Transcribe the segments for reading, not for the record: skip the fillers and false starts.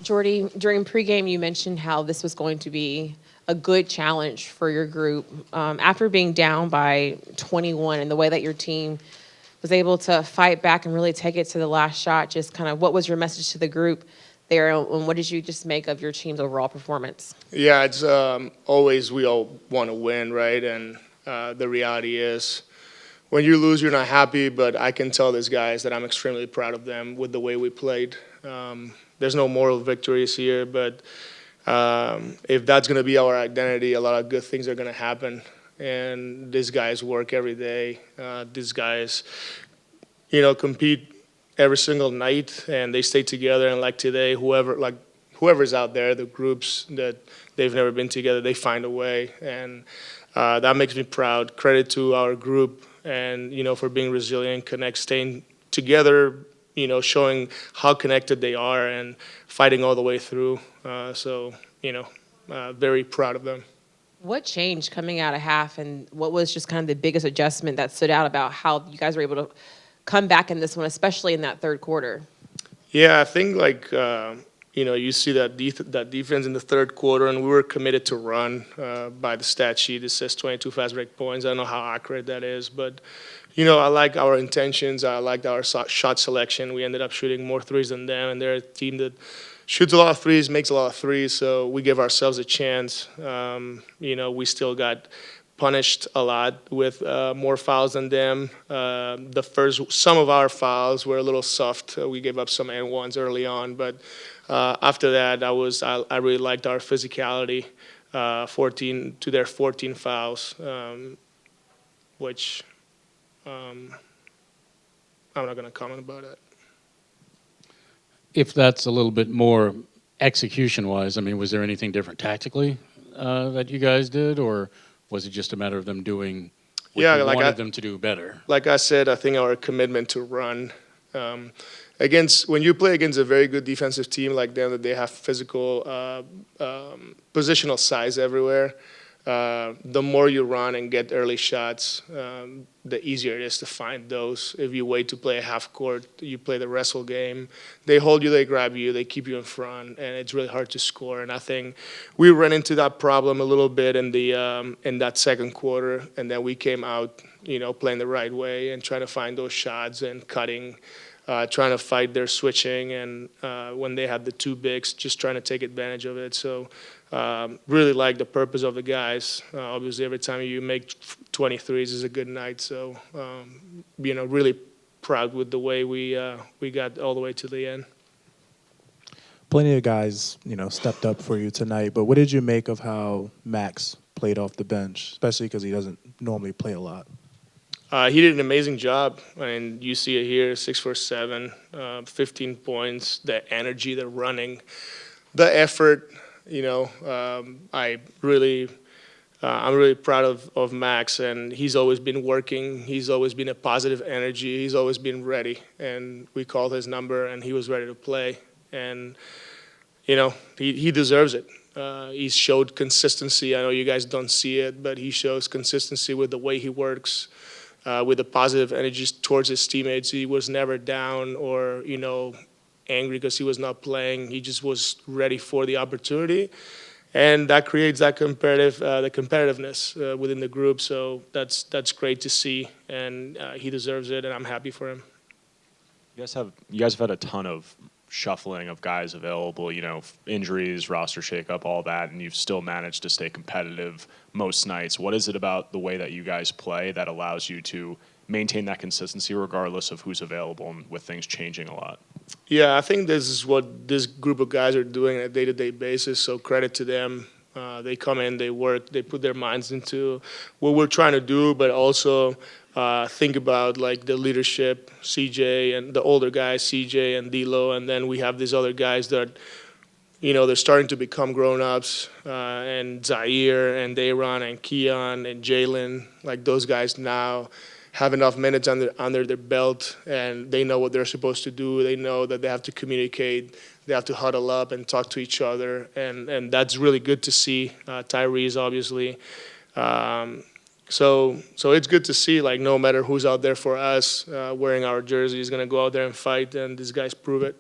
Jordi, during pregame, you mentioned how this was going to be a good challenge for your group. After being down by 21 and the way that your team was able to fight back and really take it to the last shot, just kind of what was your message to the group there, and what did you just make of your team's overall performance? Yeah, it's always we all want to win, right? And the reality is, when you lose, you're not happy. But I can tell these guys that I'm extremely proud of them with the way we played. There's no moral victories here, but if that's going to be our identity, a lot of good things are going to happen. And these guys work every day. These guys, compete every single night, and they stay together. And like today, whoever's out there, the groups that they've never been together, they find a way, and that makes me proud. Credit to our group, and for being resilient, staying together. Showing how connected they are and fighting all the way through. Very proud of them. What changed coming out of half, and what was just kind of the biggest adjustment that stood out about how you guys were able to come back in this one, especially in that third quarter? Yeah, I think you see that that defense in the third quarter, and we were committed to run. By the stat sheet, it says 22 fast break points. I don't know how accurate that is, but I like our intentions. I liked our shot selection. We ended up shooting more threes than them, and they're a team that shoots a lot of threes, makes a lot of threes. So we give ourselves a chance. We still got punished a lot with more fouls than them. Some of our fouls were a little soft. We gave up some and ones early on, but after that, I really liked our physicality. 14 to their 14 fouls, which I'm not going to comment about it. If that's a little bit more execution-wise, I mean, was there anything different tactically that you guys did, or was it just a matter of them doing what you wanted them to do better? Like I said, I think our commitment to run when you play against a very good defensive team like them, that they have physical, positional size everywhere. The more you run and get early shots, the easier it is to find those. If you wait to play a half court, you play the wrestle game. They hold you, they grab you, they keep you in front, and it's really hard to score. And I think we ran into that problem a little bit in that second quarter, and then we came out, playing the right way and trying to find those shots and cutting. Trying to fight their switching, and when they had the two bigs, just trying to take advantage of it. So really like the purpose of the guys. Obviously, every time you make 23s is a good night. So, really proud with the way we got all the way to the end. Plenty of guys, stepped up for you tonight. But what did you make of how Max played off the bench, especially because he doesn't normally play a lot? He did an amazing job, and you see it here, 6 for 7, 15 points, the energy, the running, the effort. I'm really proud of Max, and he's always been working. He's always been a positive energy. He's always been ready, and we called his number, and he was ready to play. And, he deserves it. He's showed consistency. I know you guys don't see it, but he shows consistency with the way he works. With the positive energy towards his teammates. He was never down or, angry because he was not playing. He just was ready for the opportunity. And that creates that the competitiveness within the group. So that's great to see, and he deserves it, and I'm happy for him. You guys have had a ton of shuffling of guys available, injuries, roster shakeup, all that, and you've still managed to stay competitive most nights. What is it about the way that you guys play that allows you to maintain that consistency regardless of who's available and with things changing a lot? Yeah, I think this is what this group of guys are doing on a day-to-day basis, so credit to them. They come in, they work, they put their minds into what we're trying to do, but also think about like the leadership, CJ, and the older guys, CJ and D'Lo, and then we have these other guys that, they're starting to become grown-ups, and Zaire and Dayron and Keon and Jalen, like those guys now have enough minutes under their belt, and they know what they're supposed to do. They know that they have to communicate, they have to huddle up and talk to each other, and that's really good to see. Tyrese, obviously. So it's good to see, like, no matter who's out there for us wearing our jersey is going to go out there and fight, and these guys prove it.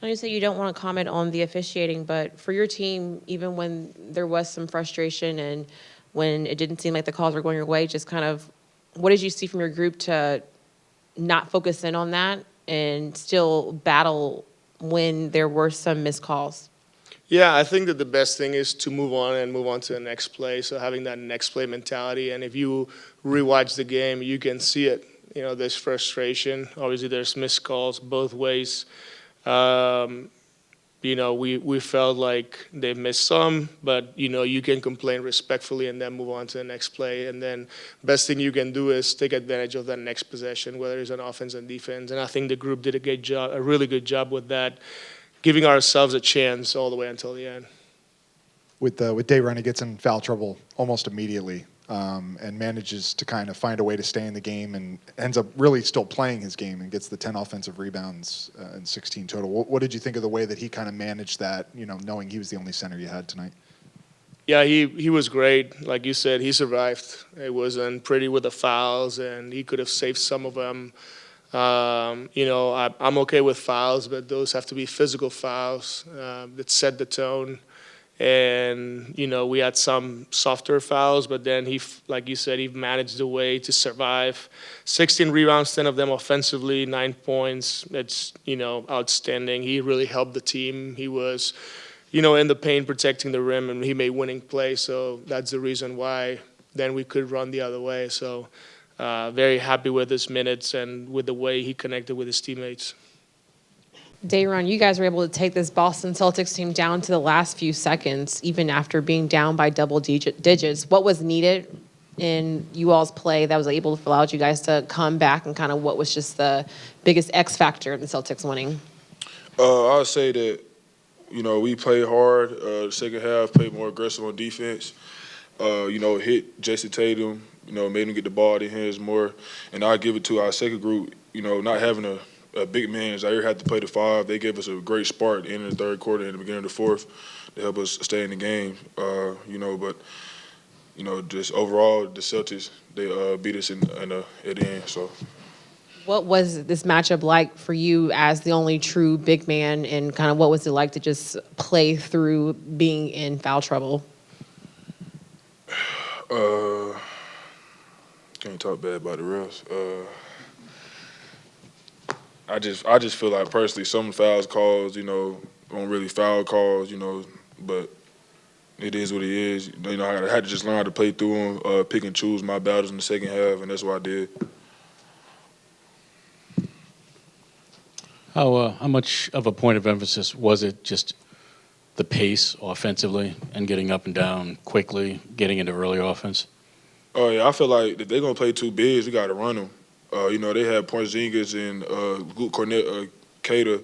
I know you say you don't want to comment on the officiating, but for your team, even when there was some frustration and when it didn't seem like the calls were going your way, just kind of what did you see from your group to not focus in on that and still battle when there were some missed calls? Yeah, I think that the best thing is to move on and move on to the next play. So having that next play mentality, and if you rewatch the game, you can see it. You know, there's frustration. Obviously, there's missed calls both ways. Um, you know, we felt like they missed some, but you know, you can complain respectfully and then move on to the next play. And then best thing you can do is take advantage of that next possession, whether it's on offense and defense. And I think the group did a really good job with that, giving ourselves a chance all the way until the end. With Dayron, he gets in foul trouble almost immediately and manages to kind of find a way to stay in the game and ends up really still playing his game and gets the 10 offensive rebounds and 16 total. What did you think of the way that he kind of managed that, you know, knowing he was the only center you had tonight? Yeah, he was great. Like you said, he survived. It wasn't pretty with the fouls, and he could have saved some of them. You know, I'm okay with fouls, but those have to be physical fouls that set the tone. And, you know, we had some softer fouls, but then he, like you said, he managed a way to survive. 16 rebounds, 10 of them offensively, 9 points. That's, you know, outstanding. He really helped the team. He was, you know, in the paint protecting the rim, and he made winning plays. So that's the reason why then we could run the other way. So very happy with his minutes and with the way he connected with his teammates. Dayron, you guys were able to take this Boston Celtics team down to the last few seconds, even after being down by double digits. What was needed in you all's play that was able to allow you guys to come back, and kind of what was just the biggest X factor in the Celtics winning? I would say that, you know, we played hard. The second half, played more aggressive on defense. You know, hit Jason Tatum, you know, made him get the ball in their hands more. And I give it to our second group, you know, not having a big man. Zaire had to play the 5. They gave us a great spark at the end of the third quarter and the beginning of the fourth to help us stay in the game. You know, but, you know, just overall, the Celtics, they beat us at the end. So, What was this matchup like for you as the only true big man, and kind of what was it like to just play through being in foul trouble? Can't talk bad about the refs. I just feel like personally some fouls calls, you know, aren't really foul calls, you know, but it is what it is. You know, I had to just learn how to play through them, pick and choose my battles in the second half, and that's what I did. How much of a point of emphasis was it just the pace offensively and getting up and down quickly, getting into early offense? Oh, yeah, I feel like if they're going to play two bigs, we got to run them. You know, they had Porzingis and Cater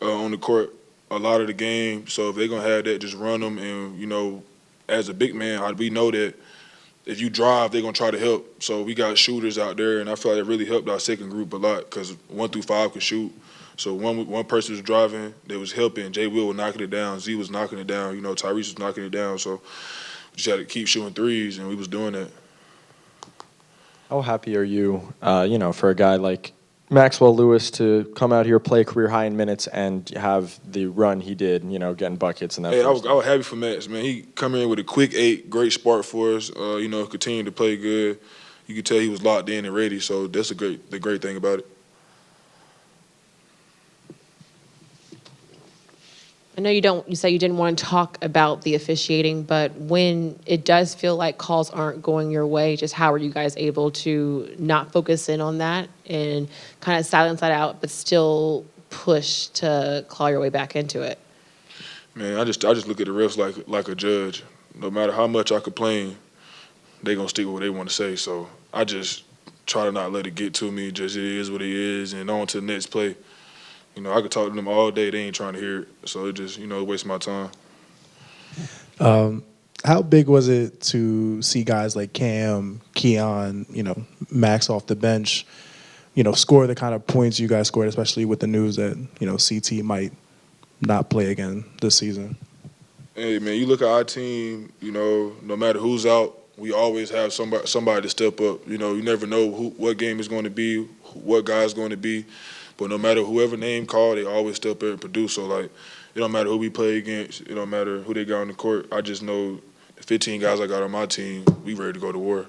on the court a lot of the game. So if they're going to have that, just run them. And, you know, as a big man, we know that if you drive, they're going to try to help. So we got shooters out there, and I feel like it really helped our second group a lot because 1 through 5 could shoot. So one person was driving, they was helping. Jay Will was knocking it down. Z was knocking it down. You know, Tyrese was knocking it down. So we just had to keep shooting threes, and we was doing that. How happy are you, you know, for a guy like Maxwell Lewis to come out here, play career high in minutes, and have the run he did, you know, getting buckets and that? Hey, I was happy for Max, man. He come in with a quick 8, great spark for us. You know, continued to play good. You could tell he was locked in and ready. So that's the great thing about it. I know you say you didn't want to talk about the officiating, but when it does feel like calls aren't going your way, just how are you guys able to not focus in on that and kind of silence that out, but still push to claw your way back into it? Man, I just look at the refs like a judge. No matter how much I complain, they gonna stick with what they want to say. So I just try to not let it get to me. Just it is what it is, and on to the next play. You know, I could talk to them all day. They ain't trying to hear it. So it just, you know, waste my time. How big was it to see guys like Cam, Keon, you know, Max off the bench, you know, score the kind of points you guys scored, especially with the news that, you know, CT might not play again this season? Hey, man, you look at our team, you know, no matter who's out, we always have somebody to step up. You know, you never know what game is going to be, what guy's going to be. But no matter whoever name called, they always step up and produce. So, like, it don't matter who we play against. It don't matter who they got on the court. I just know the 15 guys I got on my team, we ready to go to war.